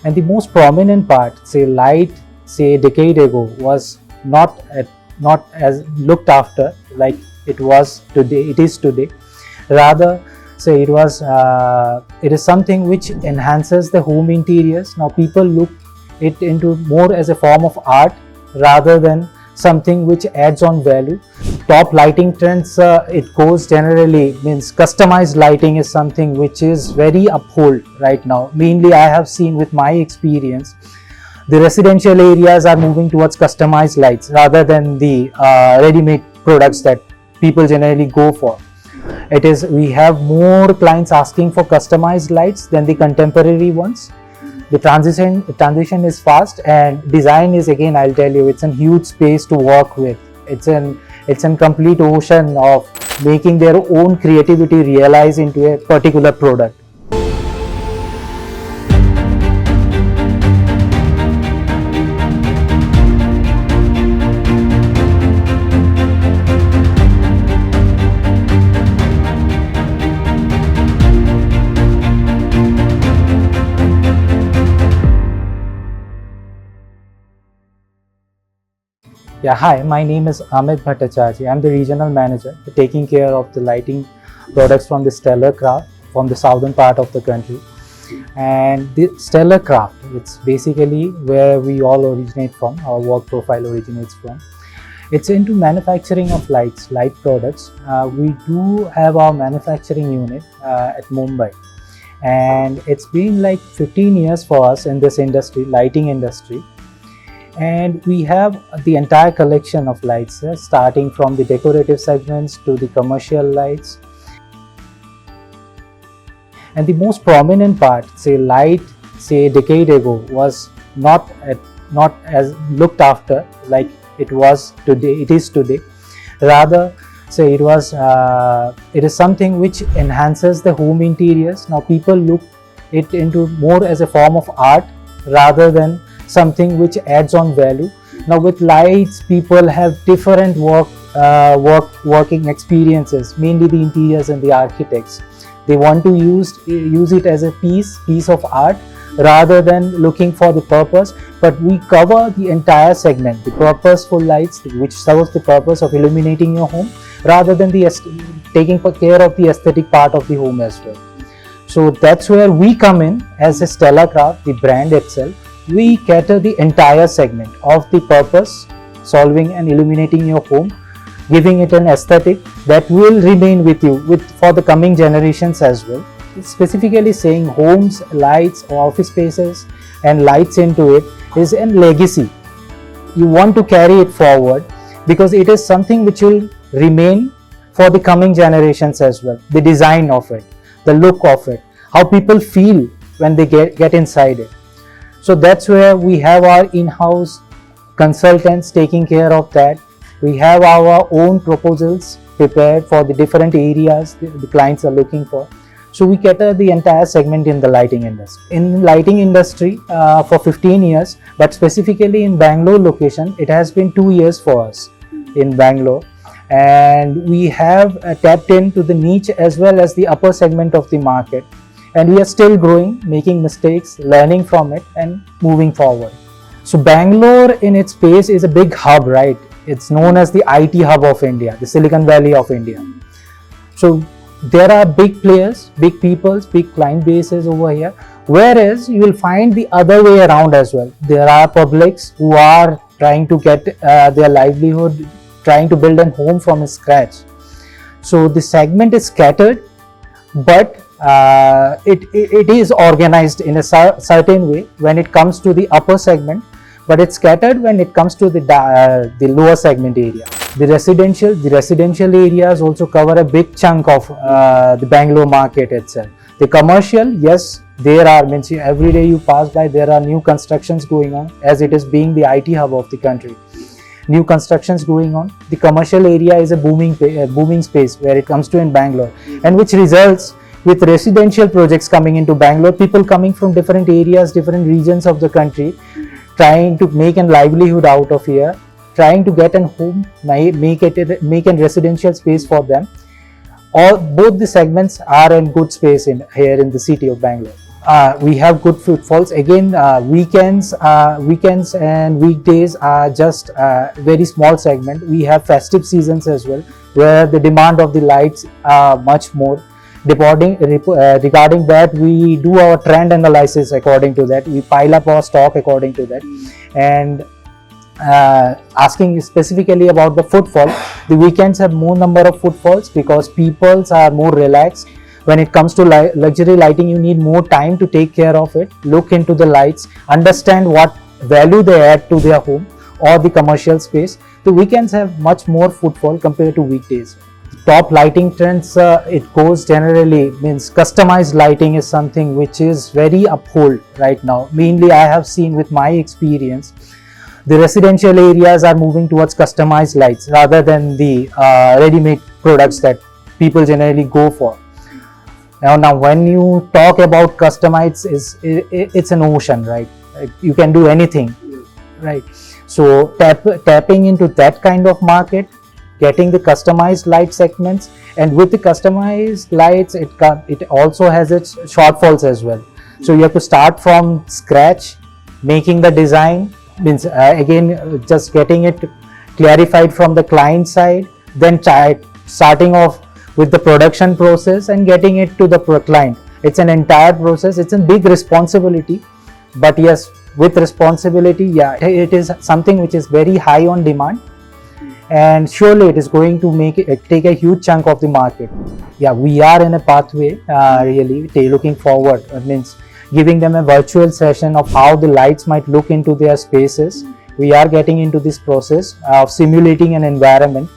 And the most prominent part, say light, say a decade ago, was not as looked after like it was today. It is today. Rather, say it is something which enhances the home interiors. Now people look it into more as a form of art rather than something which adds on value. Top lighting trends, it goes generally means customized lighting is something which is very uphold right now. Mainly I have seen with my experience, the residential areas are moving towards customized lights rather than the ready-made products that people generally go for. We have more clients asking for customized lights than the contemporary ones. The transition is fast, and design is, again, I'll tell you, it's a huge space to work with. It's a complete ocean of making their own creativity realize into a particular product. Yeah, hi, my name is Amit Bhattacharjee. I'm the regional manager taking care of the lighting products from the Stellar Kraft from the southern part of the country. And the Stellar Kraft, it's basically where we all originate from, our work profile originates from. It's into manufacturing of lights, light products. We do have our manufacturing unit at Mumbai. And it's been like 15 years for us in this industry, lighting industry. And we have the entire collection of lights, starting from the decorative segments to the commercial lights. And the most prominent part, say light, say a decade ago, was not as looked after like it was today. It is today. Rather, say it is something which enhances the home interiors. Now people look it into more as a form of art rather than something which adds on value. Now with lights, people have different working experiences, mainly the interiors and the architects. They want to use it as a piece of art rather than looking for the purpose. But we cover the entire segment, the purposeful lights which serves the purpose of illuminating your home rather than taking care of the aesthetic part of the home as well. So that's where we come in as a Stellar Kraft, the brand itself. We cater the entire segment of the purpose, solving and illuminating your home, giving it an aesthetic that will remain with you for the coming generations as well. It's specifically saying homes, lights, office spaces and lights into it is a legacy. You want to carry it forward because it is something which will remain for the coming generations as well. The design of it, the look of it, how people feel when they get inside it. So that's where we have our in-house consultants taking care of that. We have our own proposals prepared for the different areas the clients are looking for. So we cater the entire segment in the lighting industry. In lighting industry for 15 years, but specifically in Bangalore location, it has been 2 years for us in Bangalore. And we have tapped into the niche as well as the upper segment of the market. And we are still growing, making mistakes, learning from it and moving forward. So Bangalore in its space is a big hub, right? It's known as the IT hub of India, the Silicon Valley of India. So there are big players, big peoples, big client bases over here. Whereas you will find the other way around as well. There are publics who are trying to get their livelihood, trying to build a home from scratch. So the segment is scattered, but it is organized in a certain way when it comes to the upper segment, but it's scattered when it comes to the lower segment area. The residential areas also cover a big chunk of the Bangalore market itself. The commercial, yes, there are, means every day you pass by, there are new constructions going on, as it is being the IT hub of the country. New constructions going on. The commercial area is a booming space where it comes to in Bangalore, and which results with residential projects coming into Bangalore, people coming from different areas, different regions of the country, trying to make a livelihood out of here, trying to get a home, make a residential space for them. Both the segments are in good space here in the city of Bangalore. we have good footfalls. Again, weekends and weekdays are just a very small segment. We have festive seasons as well, where the demand of the lights are much more. Regarding that, we do our trend analysis according to that. We pile up our stock according to that. And asking specifically about the footfall, the weekends have more number of footfalls because people are more relaxed. When it comes to luxury lighting, you need more time to take care of it, look into the lights, understand what value they add to their home or the commercial space. The weekends have much more footfall compared to weekdays. Top lighting trends, it goes generally, means customized lighting is something which is very uphold right now. Mainly I have seen with my experience, the residential areas are moving towards customized lights rather than the ready-made products that people generally go for. Now when you talk about customized, it's an ocean, right? You can do anything, right? So tapping into that kind of market, getting the customized light segments, and with the customized lights, it also has its shortfalls as well. So you have to start from scratch, making the design, means again just getting it clarified from the client side, then starting off with the production process and getting it to the client. It's an entire process. It's a big responsibility, but yes, with responsibility, yeah, it is something which is very high on demand, and surely it is going to take a huge chunk of the market. Yeah, we are in a pathway, really looking forward. Means giving them a virtual session of how the lights might look into their spaces. We are getting into this process of simulating an environment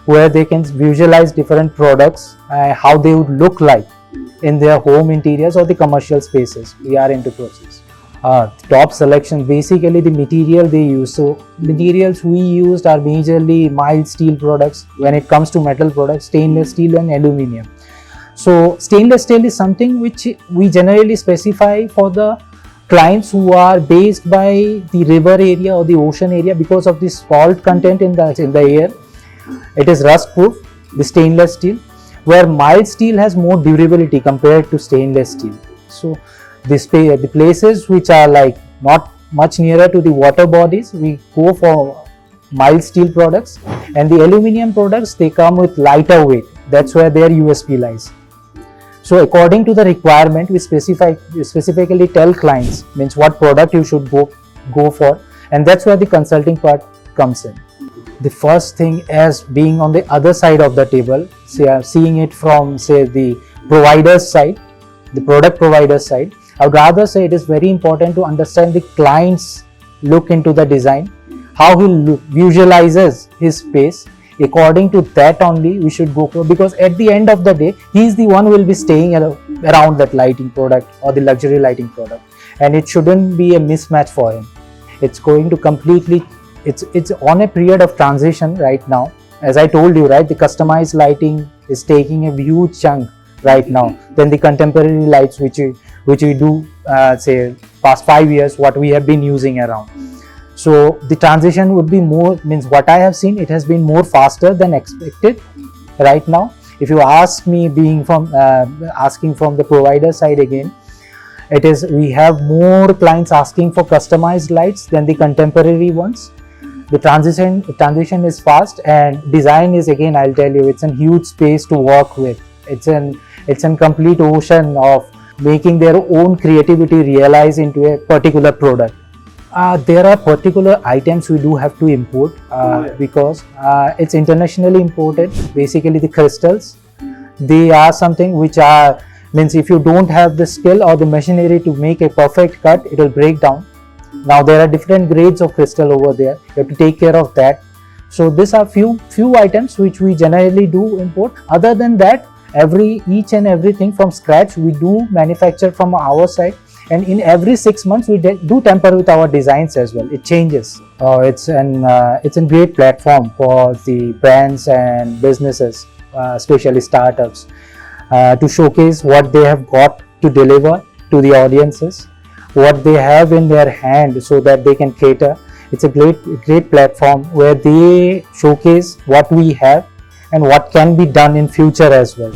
where they can visualize different products, how they would look like in their home interiors or the commercial spaces. We are into process. Top selection, basically the material they use. So materials we used are majorly mild steel products. When it comes to metal products, stainless steel and aluminium. So stainless steel is something which we generally specify for the clients who are based by the river area or the ocean area because of the salt content in the air. It is rust proof, the stainless steel, where mild steel has more durability compared to stainless steel. So the places which are like not much nearer to the water bodies, we go for mild steel products, and the aluminium products, they come with lighter weight. That's where their USP lies. So according to the requirement, we specifically tell clients, means what product you should go for, and that's where the consulting part comes in. The first thing, as being on the other side of the table, seeing it from, say, the provider's side, the product provider's side, I would rather say it is very important to understand the client's look into the design, how he visualizes his space. According to that only we should go for, because at the end of the day, he is the one who will be staying around that lighting product or the luxury lighting product, and it shouldn't be a mismatch for him. It's going to completely, it's on a period of transition right now. As I told you, right, the customized lighting is taking a huge chunk right now than the contemporary lights which we do, say, past 5 years, what we have been using around. So the transition would be more, means what I have seen, it has been more faster than expected right now. If you ask me, being from asking from the provider side again, it is, we have more clients asking for customized lights than the contemporary ones. The transition is fast, and design is, again, I'll tell you, it's a huge space to work with. It's a complete ocean of making their own creativity realize into a particular product. There are particular items we do have to import because it's internationally imported. Basically the crystals, they are something which are, means if you don't have the skill or the machinery to make a perfect cut, it will break down. Now there are different grades of crystal over there, you have to take care of that. So these are few items which we generally do import. Other than that, each and everything from scratch we do manufacture from our side, and in every 6 months we do tamper with our designs as well. It changes. It's a great platform for the brands and businesses, especially startups, to showcase what they have got to deliver to the audiences, what they have in their hand, so that they can cater. It's a great platform where they showcase what we have and what can be done in future as well.